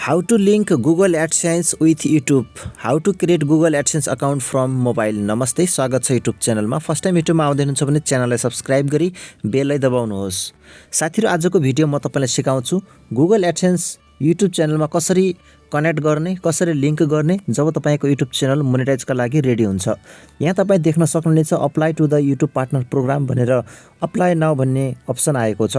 How to link Google AdSense with YouTube. How to create Google AdSense account from mobile. नमस्ते, स्वागत छ YouTube च्यानलमा। First time युट्युबमा आउँदै हुनुहुन्छ भने च्यानललाई सब्स्क्राइब गरी बेललाई दबाउनुहोस्। साथीहरु, आजको भिडियो म तपाईलाई सिकाउँछु Google AdSense YouTube च्यानलमा कसरी कनेक्ट गर्ने, कसरी लिंक गर्ने जब तपाईको YouTube च्यानल मोनेटाइजका लागि रेडी हुन्छ। यहाँ तपाई देख्न सक्नुहुनेछ apply to the YouTube partner program भनेर अप्लाई नाउ भन्ने अप्सन आएको छ।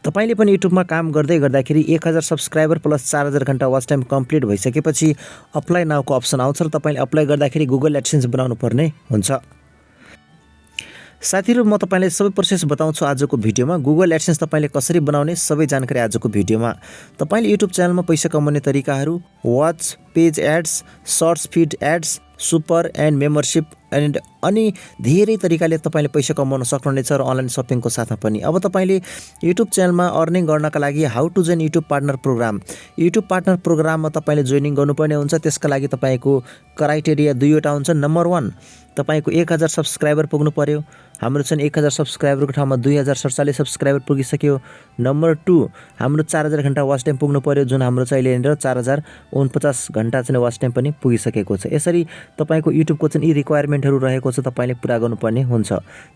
तपाईले पनि युट्युबमा काम गर्दै गर्दाखेरि 1000 सब्स्क्राइबर प्लस 4000 घण्टा वाच टाइम कम्प्लिट भइसकेपछि अप्लाई नाउको अप्सन आउँछ र तपाईले अप्लाई गर्दाखेरि Google AdSense बनाउनु पर्ने हुन्छ। साथीहरु, म तपाईलाई सबै प्रोसेस बताउँछु आजको भिडियोमा। Google AdSense तपाईले कसरी बनाउने सबै जानकारी आजको भिडियोमा। तपाईले YouTube च्यानलमा पैसा कमाउने तरिकाहरू, watch, page ads, shorts feed ads, super and membership and अनि धेरै तरिकाले तपाईले पैसा कमाउन सक्नुहुनेछ र अनलाइन शपिङको साथमा पनि। अब तपाईले YouTube च्यानलमा अर्निङ गर्नका लागि how to join YouTube partner program. YouTube partner प्रोग्राममा तपाईले जोइनिङ गर्नुपर्ने हुन्छ। त्यसका लागि तपाईको क्राइटेरिया दुईवटा हुन्छ। नम्बर 1, तपाईको 1000 सब्स्क्राइबर पुग्नु पर्यो। हाम्रो चाहिँ 1000 सब्स्क्राइबरको ठाउँमा 2047 सब्स्क्राइबर पुगिसक्यो। नम्बर 2, हाम्रो 4000 घण्टा वाच टाइम पुग्नु पर्यो, जुन हाम्रो चाहिँ अहिले 4049 घण्टा चाहिँ वाच टाइम पनि पुगिसकेको छ। यसरी तपाईको युट्युबको चाहिँ यी रिक्वायरमेन्टहरु रहेको छ, तपाईले पुरा गर्नुपर्ने हुन्छ।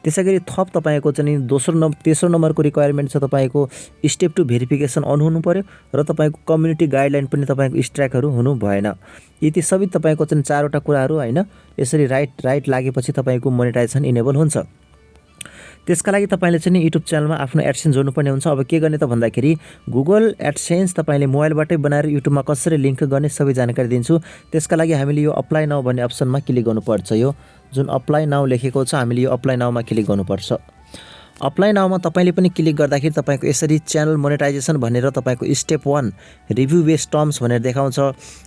त्यसैगरी थप तपाईको चाहिँ तेस्रो नम्बरको रिक्वायरमेन्ट छ तपाईको स्टेप 2 भेरिफिकेसन अन हुनु पर्यो र तपाईको कम्युनिटी गाइडलाइन पनि तपाईको स्ट्राइकहरु हुनु भएन। यति सबै तपाईको चाहिँ 4 वटा कुराहरु हैन। यसरी राइट लागेपछि तपाईको मोनेटाइजेसन इनेबल हुन्छ। त्यसका लागि तपाईले चाहिँ YouTube च्यानलमा आफ्नो एडसेन्स जोड्नुपर्ने हुन्छ। अब के गर्ने त भन्दाखेरि Google AdSense तपाईले मोबाइलबाटै बनाएर YouTubeमा कसरी लिंक गर्ने सबै जानकारी दिन्छु। त्यसका लागि हामीले यो अप्लाई नाउ भन्ने अप्सनमा क्लिक गर्नुपर्छ। यो जुन अप्लाई नाउ लेखेको छ, हामीले यो अप्लाई नाउमा क्लिक गर्नुपर्छ। अप्लाई नाउमा तपाईले पनि क्लिक गर्दाखेरि तपाईको यसरी च्यानल मोनेटाइजेसन भनेर तपाईको स्टेप 1 रिभ्यू बेस्ड टर्म्स भनेर देखाउँछ।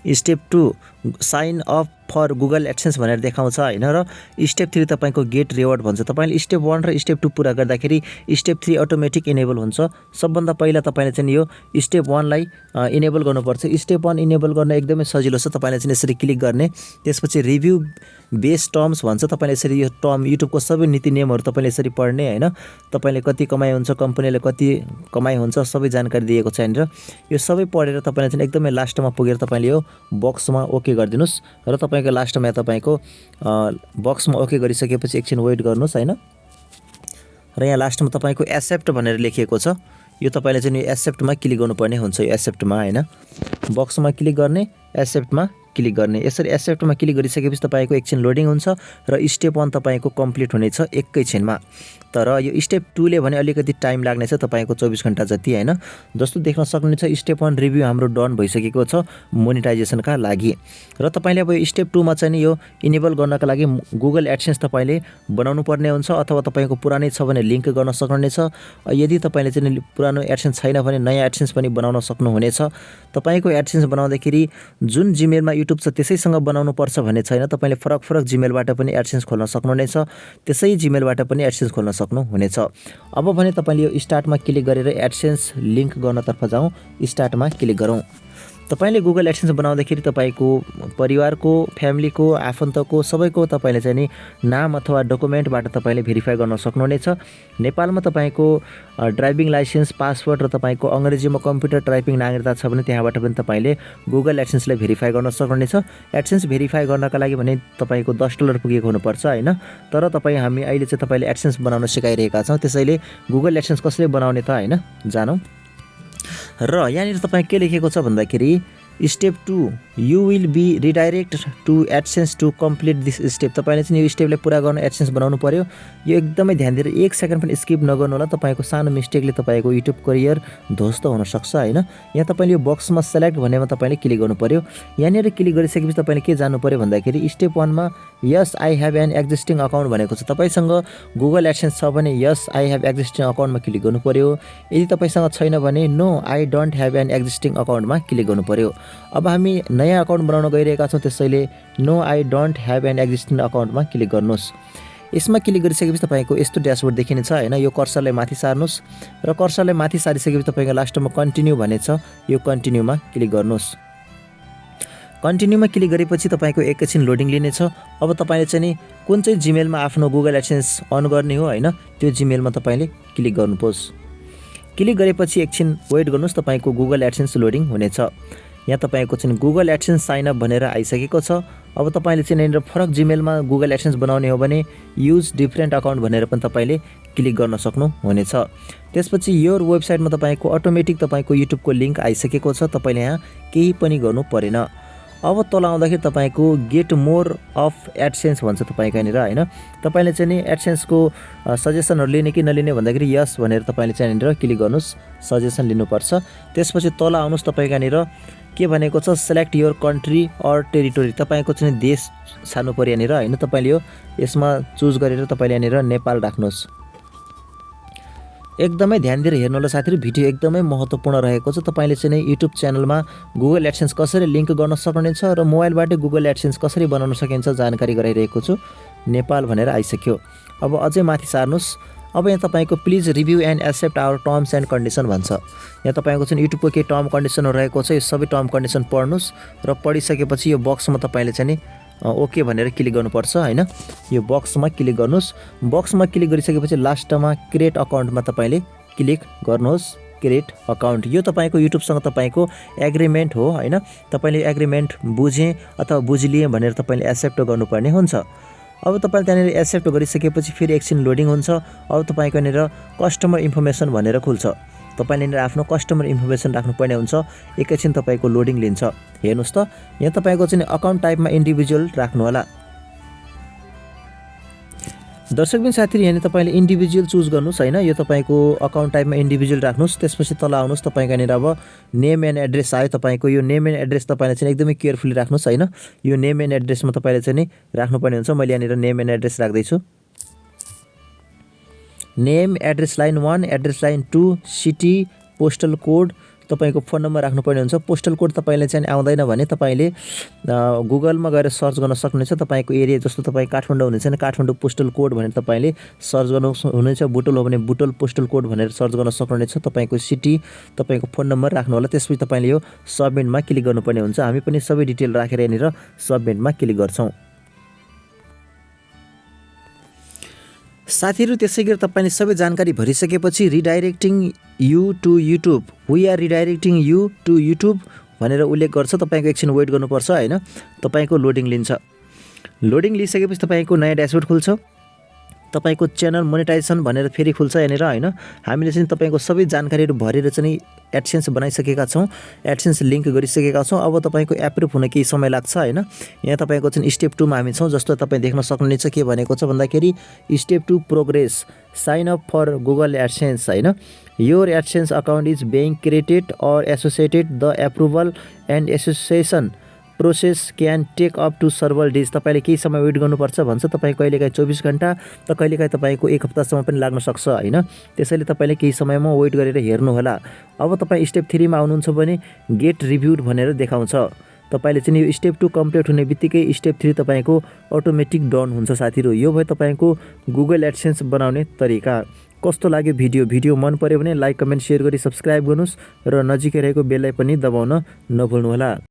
Step 2 sign up for Google AdSense भनेर देखाउँछ हैन, र स्टेप 3 तपाईको गेट रिवार्ड भन्छ। तपाईले स्टेप 1 र स्टेप 2 पुरा गर्दाखेरि स्टेप 3 अटोमेटिक इनेबल हुन्छ। सबभन्दा पहिला तपाईले चाहिँ यो स्टेप 1 लाई इनेबल गर्नुपर्छ। स्टेप 1 इनेबल गर्न एकदमै सजिलो छ। तपाईले चाहिँ यसरी क्लिक गर्ने, त्यसपछि रिभ्यू बेस्ड टर्म्स भन्छ। तपाईले यसरी यो टर्म युट्युबको सबै नीति नियमहरु तपाईले यसरी पढ्ने हैन। तपाईले कति कमाइ हुन्छ, कम्पनीले कति कमाइ हुन्छ, सबै जानकारी दिएको छ हैन। यो सबै पढेर तपाईले चाहिँ एकदमै लास्टमा पुगेर तपाईले यो बक्समा ओके गर्दिनुस् र तपाईको लास्टमा तपाईको बक्समा ओके गरिसकेपछि एकछिन वेट गर्नुस् हैन। र यहाँ लास्टमा तपाईको एक्सेप्ट भनेर लेखिएको छ। यो तपाईले चाहिँ एक्सेप्टमा क्लिक गर्नुपर्ने हुन्छ। यो एक्सेप्टमा हैन, बक्समा क्लिक गर्ने, एक्सेप्टमा क्लिक गर्ने। यसरी एक्सेप्टमा क्लिक गरिसकेपछि तपाईको एकछिन लोडिङ हुन्छ र स्टेप 1 तपाईको कम्प्लिट हुनेछ एकैछिनमा। तर यो स्टेप 2 ले भने अलिकति टाइम लाग्नेछ तपाईको 24 घण्टा जति हैन। जस्तो देख्न सक्नुहुन्छ स्टेप 1 रिभ्यू हाम्रो डन भइसकेको छ मोनेटाइजेसनका लागि। र तपाईले अब स्टेप 2 मा चाहिँ यो इनेबल गर्नका लागि Google AdSense तपाईले बनाउनु पर्ने हुन्छ, अथवा तपाईको पुरानै छ भने लिंक गर्न सक्नुहुनेछ। यदि तपाईले चाहिँ पुरानो AdSense छैन भने नयाँ AdSense पनि बनाउन सक्नुहुनेछ। तपाईको AdSense बनाउँदाखेरि जुन जिमेलमा युट्युब छ त्यसैसँग बनाउनु पर्छ भन्ने छैन। तपाईले फरक जिमेलबाट पनि AdSense खोल्न सक्नुहुनेछ, त्यसै जिमेलबाट पनि AdSense खोल्न सक्नुहुनेछ। अब भने तपाईले यो स्टार्टमा क्लिक गरेर AdSense लिंक गर्नतर्फ जाउँ। स्टार्टमा क्लिक गरौँ। तपाईले Google AdSense बनाउँदाखेरि तपाईको परिवारको, फ्यामिलीको, आफन्तको सबैको तपाईले चाहिँ नि नाम अथवा डकुमेन्टबाट तपाईले भेरिफाई गर्न सक्नुहुनेछ। नेपालमा तपाईको ड्राइभिङ लाइसेन्स, पासपोर्ट र तपाईको अंग्रेजीमा कम्प्युटर टाइपिङ नागरिकता छ भने त्यहाँबाट पनि तपाईले Google AdSense लाई भेरिफाई गर्न सक्नुहुनेछ। AdSense भेरिफाई गर्नका लागि भने तपाईको $10 पुगेको हुनुपर्छ हैन। तर हामी अहिले चाहिँ तपाईले AdSense बनाउन सिकाइरहेका छौं। त्यसैले Google AdSense कसरी बनाउने त हैन, जानौं। र यहाँनिर तपाई के लेखेको छ भन्दाखेरि step 2 you will be redirect to AdSense to complete this step. तपाईले चाहिँ यो स्टेपलाई पुरा गर्न AdSense बनाउनु पर्यो। यो एकदमै ध्यान दिएर 1 सेकेन्ड पनि स्किप नगर्नु होला। तपाईको सानो मिस्टेकले तपाईको युट्युब करियर ध्वस्त हुन सक्छ हैन। यहाँ तपाईले यो बक्समा सिलेक्ट भन्नेमा तपाईले क्लिक गर्नु पर्यो। यहाँनिर क्लिक गरिसकेपछि तपाईले के जान्नु पर्यो भन्दाखेरि स्टेप 1 मा yes I have an existing account भनेको छ। तपाईसँग Google AdSense छ भने यस आई हैव एक्जिस्टिङ अकाउन्टमा क्लिक गर्नु पर्यो। यदि तपाईसँग छैन भने no I don't have an existing अकाउन्टमा क्लिक गर्नु पर्यो। अब हामी नयाँ अकाउन्ट बनाउन गइरहेका छौं, त्यसैले no I don't have an existing अकाउन्टमा क्लिक गर्नुस्। यसमा क्लिक गरिसकेपछि तपाईको यस्तो ड्याशबोर्ड देखिनेछ हैन। यो कर्सरलाई माथि सार्नुस् र कर्सरलाई माथि सारिसकेपछि तपाईको लास्टमा कन्टिन्यू भन्ने छ। यो कन्टिन्यूमा क्लिक गर्नुस्। कन्टिन्यूमा क्लिक गरेपछि तपाईको एकैछिन लोडिङ लिनेछ। अब तपाईले चाहिँ कुन चाहिँ जिमेलमा आफ्नो Google AdSense अन गर्ने हो हैन, त्यो जिमेलमा तपाईले क्लिक गर्नुहोस्। क्लिक गरेपछि एकछिन वेट गर्नुस्, तपाईको Google AdSense लोडिङ हुनेछ। यहाँ तपाईँको चाहिँ गुगल एडसेन्स साइन अप भनेर आइसकेको छ। अब तपाईँले चाहिँ यहाँनिर फरक जिमेलमा गुगल एडसेन्स बनाउने हो भने युज डिफ्रेन्ट अकाउन्ट भनेर पनि तपाईँले क्लिक गर्न सक्नुहुनेछ। त्यसपछि यो वेबसाइटमा तपाईँको अटोमेटिक तपाईँको युट्युबको लिङ्क आइसकेको छ। तपाईँले यहाँ केही पनि गर्नु परेन। अब तल आउँदाखेरि तपाईँको गेट मोर अफ एडसेन्स भन्छ तपाईँको यहाँनिर होइन। तपाईँले चाहिँ नि एडसेन्सको सजेसनहरू लिने कि नलिने भन्दाखेरि यस भनेर तपाईँले चाहिँ यहाँनिर क्लिक गर्नुहोस्, सजेसन लिनुपर्छ। त्यसपछि तल आउनुहोस्, तपाईँको यहाँनिर के भनेको छ select your country or territory, तपाईँको चाहिँ देश छान्नु पऱ्यो यहाँनिर होइन। तपाईँले यो यसमा चुज गरेर तपाईँले यहाँनिर नेपाल राख्नुहोस्। एकदमै ध्यान दिएर हेर्नु होला साथीहरू, भिडियो एकदमै महत्त्वपूर्ण रहेको छ। तपाईँले चाहिँ युट्युब च्यानलमा गुगल एडसेन्स कसरी लिङ्क गर्न सक्नुहुनेछ र मोबाइलबाटै गुगल एडसेन्स कसरी बनाउन सकिन्छ जानकारी गराइरहेको छु। नेपाल भनेर आइसक्यो। अब अझै माथि सार्नुहोस्। अब यहाँ तपाईँको please review and accept our terms and condition भन्छ। यहाँ तपाईँको चाहिँ युट्युबको केही टर्म कन्डिसनहरू रहेको छ, यो सबै टर्म कन्डिसन पढ्नुहोस् र पढिसकेपछि यो बक्समा तपाईँले चाहिँ नि ओके भनेर क्लिक गर्नुपर्छ होइन। यो बक्समा क्लिक गर्नुहोस्। बक्समा क्लिक गरिसकेपछि लास्टमा क्रिएट अकाउन्टमा तपाईँले क्लिक गर्नुहोस्। क्रिएट अकाउन्ट यो तपाईँको युट्युबसँग तपाईँको एग्रिमेन्ट हो होइन। तपाईँले एग्रिमेन्ट बुझेँ अथवा बुझिलिएँ भनेर तपाईँले एक्सेप्ट गर्नुपर्ने हुन्छ। अब तपाईँले त्यहाँनिर एक्सेप्ट गरिसकेपछि फेरि एकछिन लोडिङ हुन्छ। अब तपाईँको यहाँनिर कस्टमर इन्फर्मेसन भनेर खुल्छ। तपाईँले यहाँनिर आफ्नो कस्टमर इन्फर्मेसन राख्नुपर्ने हुन्छ। एकैछिन तपाईँको लोडिङ लिन्छ। हेर्नुहोस् त, यहाँ तपाईँको चाहिँ अकाउन्ट टाइपमा इन्डिभिजुअल राख्नु होला। दर्शकबिन साथीहरू, यहाँनिर तपाईँले इन्डिभिजुअल चुज गर्नुहोस् होइन। यो तपाईँको अकाउन्ट टाइपमा इन्डिभिजुअल राख्नुहोस्। त्यसपछि तल आउनुहोस्, तपाईँको यहाँनिर अब नेम एन्ड एड्रेस आयो। तपाईँको यो नेम एन्ड एड्रेस तपाईँले चाहिँ एकदमै केयरफुली राख्नुहोस् होइन। यो नेम एन्ड एड्रेसमा तपाईँले चाहिँ नि राख्नुपर्ने हुन्छ। मैले यहाँनिर नेम एन्ड एड्रेस राख्दैछु। Name, address line 1, address line 2, city, postal code, तपाईँको फोन नम्बर राख्नुपर्ने हुन्छ। पोस्टल कोड तपाईँले चाहिँ आउँदैन भने तपाईँले गुगलमा गएर सर्च गर्न सक्नुहुनेछ। तपाईँको एरिया जस्तो तपाईँ काठमाडौँ हुनुहुन्छ भने काठमाडौँ पोस्टल कोड भनेर तपाईँले सर्च गर्नुहुनेछ। बुटोल हो भने बुटोल पोस्टल कोड भनेर सर्च गर्न सक्नुहुनेछ। तपाईँको सिटी, तपाईँको फोन नम्बर राख्नु होला। त्यसपछि तपाईँले यो सबमिटमा क्लिक गर्नुपर्ने हुन्छ। हामी पनि सबै डिटेल राखेर यहाँनिर सबमिटमा क्लिक गर्छौँ। साथीहरू, त्यसै गरी तपाईँले सबै जानकारी भरिसकेपछि redirecting you to YouTube, we are redirecting you to YouTube भनेर उल्लेख गर्छ। तपाईँको एकछिन वेट गर्नुपर्छ होइन। तपाईँको लोडिङ लिन्छ। लोडिङ लिइसकेपछि तपाईँको नयाँ ड्यासबोर्ड खुल्छ। तपाईँको च्यानल मोनेटाइजेसन भनेर फेरि खुल्छ यहाँनिर होइन। हामीले चाहिँ तपाईँको सबै जानकारीहरू भरेर चाहिँ एडसेन्स बनाइसकेका छौँ, एडसेन्स लिङ्क गरिसकेका छौँ। अब तपाईँको एप्रुभ हुन केही समय लाग्छ होइन। यहाँ तपाईँको चाहिँ स्टेप 2 मा हामी छौँ। जस्तो तपाईँ देख्न सक्नुहुनेछ के भनेको छ भन्दाखेरि step 2 progress, sign up for Google AdSense होइन। Your AdSense account is being created or associated the approval and association process can take up to several days. तपाईँले केही समय वेट गर्नुपर्छ भन्छ। तपाईँ कहिलेकाहीँ 24 घन्टा त कहिलेकाहीँ तपाईँको 1 हप्तासम्म पनि लाग्न सक्छ होइन। त्यसैले तपाईँले केही समयमा वेट गरेर हेर्नु होला। अब तपाईँ स्टेप 3 मा आउनुहुन्छ भने गेट रिभ्युड भनेर देखाउँछ। तपाईँले चाहिँ यो स्टेप 2 कम्प्लिट हुने बित्तिकै स्टेप 3 तपाईँको अटोमेटिक डन हुन्छ साथीहरू। यो भयो तपाईँको गुगल एडसेन्स बनाउने तरिका। कस्तो लाग्यो भिडियो मन पर्यो भने लाइक, कमेन्ट, सेयर गरी सब्सक्राइब गर्नुहोस् र नजिकै रहेको बेललाई पनि दबाउन नभुल्नुहोला।